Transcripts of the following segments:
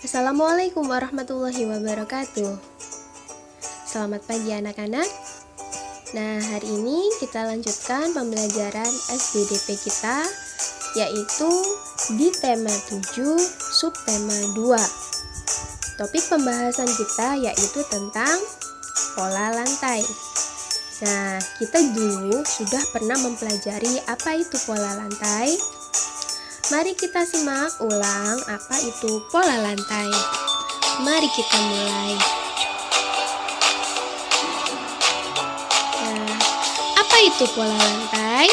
Assalamualaikum warahmatullahi wabarakatuh. Selamat pagi anak-anak. Nah, hari ini kita lanjutkan pembelajaran SBDP kita, yaitu di tema 7, subtema 2. Topik pembahasan kita yaitu tentang pola lantai. Nah, kita dulu sudah pernah mempelajari apa itu pola lantai. Mari kita simak ulang apa itu pola lantai. Mari kita mulai. Nah, apa itu pola lantai?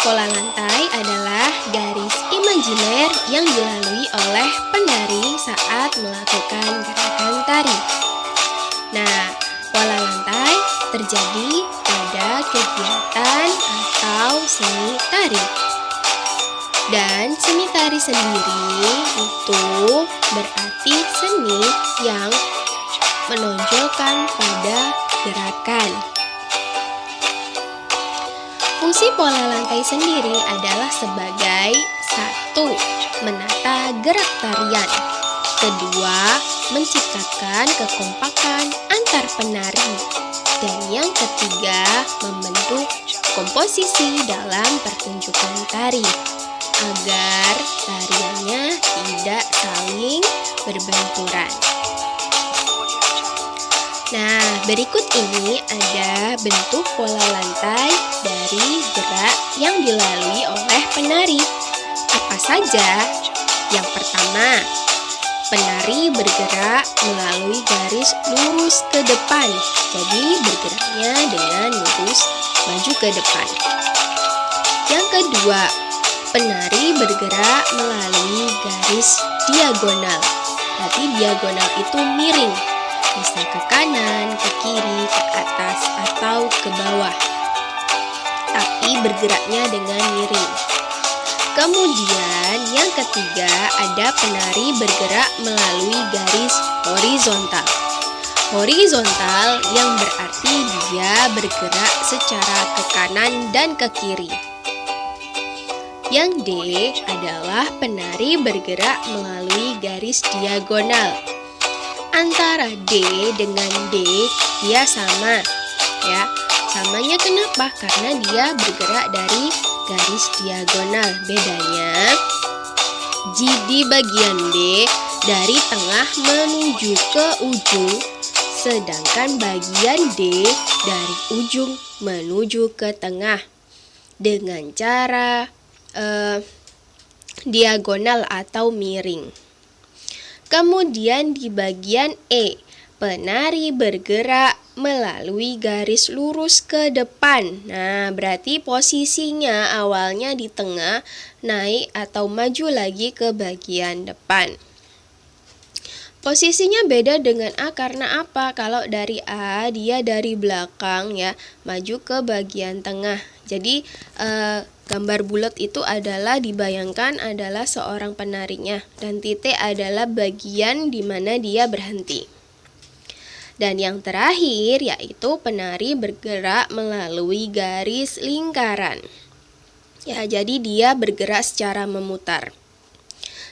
Pola lantai adalah garis imajiner yang dilalui oleh penari saat melakukan gerakan tari. Nah, pola lantai terjadi pada kegiatan atau seni tari. Dan seni tari sendiri itu berarti seni yang menonjolkan pada gerakan. Fungsi pola lantai sendiri adalah sebagai 1. Menata gerak tarian. 2. Menciptakan kekompakan antar penari. Dan yang ketiga, membentuk komposisi dalam pertunjukan tari agar tariannya tidak saling berbenturan. Nah, berikut ini ada bentuk pola lantai dari gerak yang dilalui oleh penari. Apa saja? Yang pertama, penari bergerak melalui garis lurus ke depan. Jadi bergeraknya dengan lurus maju ke depan. Yang kedua, penari bergerak melalui garis diagonal. Berarti diagonal itu miring, bisa ke kanan, ke kiri, ke atas, atau ke bawah. Tapi bergeraknya dengan miring. Kemudian yang ketiga, ada penari bergerak melalui garis horizontal. Horizontal yang berarti dia bergerak secara ke kanan dan ke kiri. Yang D adalah penari bergerak melalui garis diagonal. Antara D dengan D dia sama, ya. Samanya kenapa? Karena dia bergerak dari garis diagonal. Bedanya di bagian D dari tengah menuju ke ujung, sedangkan bagian D dari ujung menuju ke tengah dengan cara diagonal atau miring. Kemudian di bagian E, penari bergerak melalui garis lurus ke depan. Nah, berarti posisinya awalnya di tengah, naik atau maju lagi ke bagian depan. Posisinya beda dengan A karena apa? Kalau dari A, dia dari belakang ya, maju ke bagian tengah. Jadi gambar bulat itu adalah dibayangkan adalah seorang penarinya, dan titik adalah bagian di mana dia berhenti. Dan yang terakhir yaitu penari bergerak melalui garis lingkaran. Ya, jadi dia bergerak secara memutar.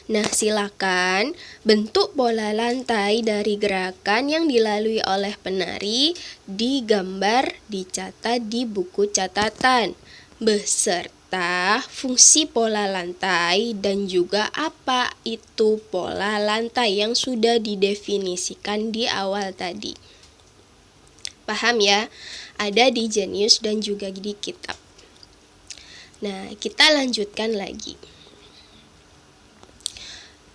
Nah, silakan bentuk pola lantai dari gerakan yang dilalui oleh penari digambar, dicatat di buku catatan beserta fungsi pola lantai dan juga apa itu pola lantai yang sudah didefinisikan di awal tadi. Paham ya? Ada di Jenius dan juga di kitab. Nah, kita lanjutkan lagi.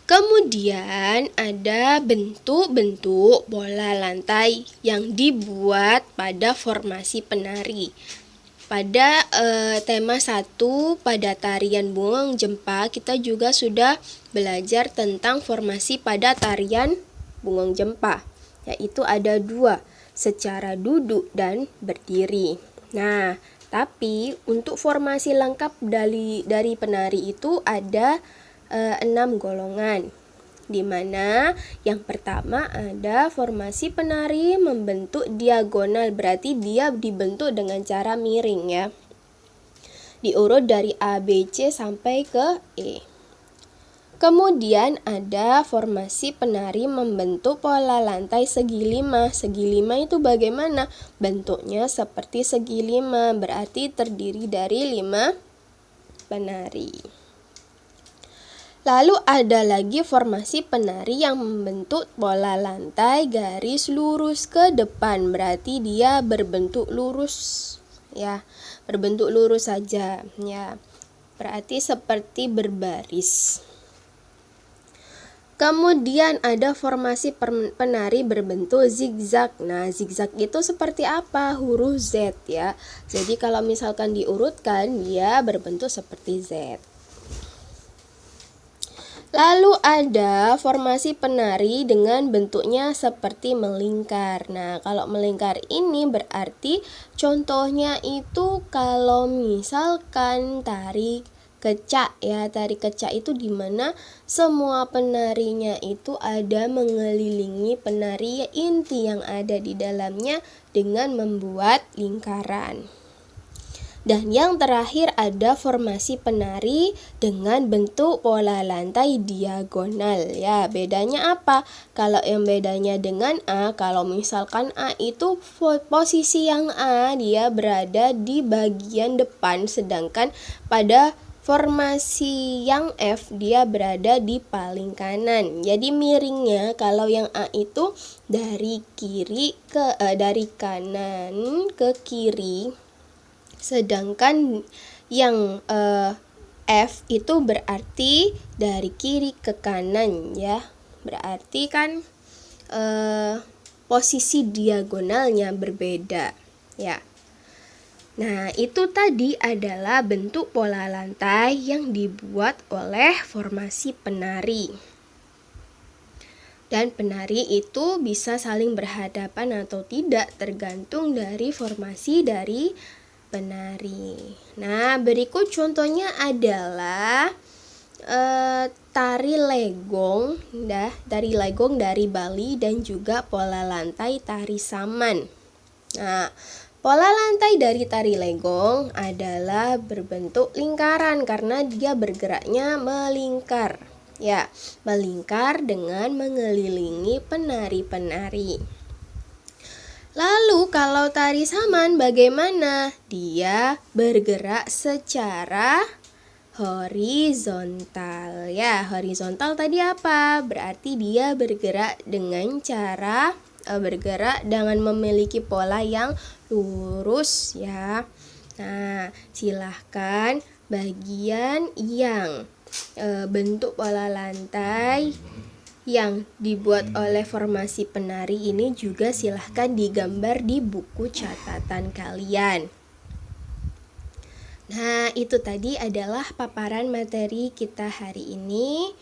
Kemudian ada bentuk-bentuk pola lantai yang dibuat pada formasi penari. Pada tema 1 pada tarian Bungong Jempa, kita juga sudah belajar tentang formasi pada tarian Bungong Jempa, yaitu ada 2, secara duduk dan berdiri. Nah, tapi untuk formasi lengkap dari penari itu ada 6 golongan, di mana yang pertama ada formasi penari membentuk diagonal, berarti dia dibentuk dengan cara miring ya. Diurut dari A, B, C sampai ke E. Kemudian ada formasi penari membentuk pola lantai segi 5. Segi 5 itu bagaimana? Bentuknya seperti segi 5, berarti terdiri dari 5 penari. Lalu ada lagi formasi penari yang membentuk pola lantai garis lurus ke depan, berarti dia berbentuk lurus ya, berbentuk lurus saja ya. Berarti seperti berbaris. Kemudian ada formasi penari berbentuk zigzag. Nah, zigzag itu seperti apa? Huruf Z ya. Jadi kalau misalkan diurutkan, dia berbentuk seperti Z. Lalu ada formasi penari dengan bentuknya seperti melingkar. Nah, kalau melingkar ini berarti contohnya itu kalau misalkan tari kecak ya. Tari kecak itu dimana semua penarinya itu ada mengelilingi penari inti yang ada di dalamnya dengan membuat lingkaran. Dan yang terakhir ada formasi penari dengan bentuk pola lantai diagonal ya. Bedanya apa? Kalau yang bedanya dengan A, kalau misalkan A itu posisi yang A dia berada di bagian depan, sedangkan pada formasi yang F dia berada di paling kanan. Jadi miringnya kalau yang A itu dari kanan ke kiri, sedangkan yang F itu berarti dari kiri ke kanan ya. Berarti kan posisi diagonalnya berbeda ya. Nah, itu tadi adalah bentuk pola lantai yang dibuat oleh formasi penari. Dan penari itu bisa saling berhadapan atau tidak tergantung dari formasi dari penari. Nah, berikut contohnya adalah tari legong, tari legong dari Bali dan juga pola lantai tari saman. Nah, pola lantai dari tari legong adalah berbentuk lingkaran karena dia bergeraknya melingkar. Ya, melingkar dengan mengelilingi penari-penari. Lalu kalau tari saman bagaimana? Dia bergerak secara horizontal. Ya, horizontal tadi apa? Berarti dia bergerak dengan cara bergerak dengan memiliki pola yang lurus ya. Nah, silahkan bagian yang bentuk pola lantai yang dibuat oleh formasi penari ini juga silahkan digambar di buku catatan kalian. Nah, itu tadi adalah paparan materi kita hari ini.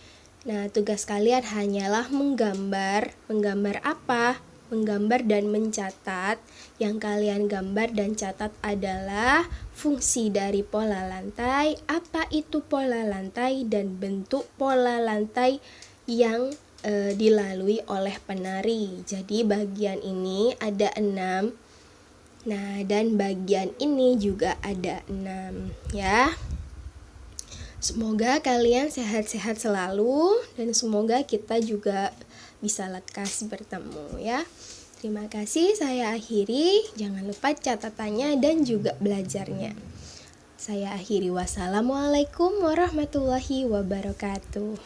Nah, tugas kalian hanyalah menggambar. Menggambar apa? Menggambar dan mencatat. Yang kalian gambar dan catat adalah fungsi dari pola lantai, apa itu pola lantai, dan bentuk pola lantai yang dilalui oleh penari. Jadi bagian ini ada 6. Nah, dan bagian ini juga ada 6 ya. Semoga kalian sehat-sehat selalu dan semoga kita juga bisa lekas bertemu ya. Terima kasih, saya akhiri. Jangan lupa catatannya dan juga belajarnya. Saya akhiri. Wassalamualaikum warahmatullahi wabarakatuh.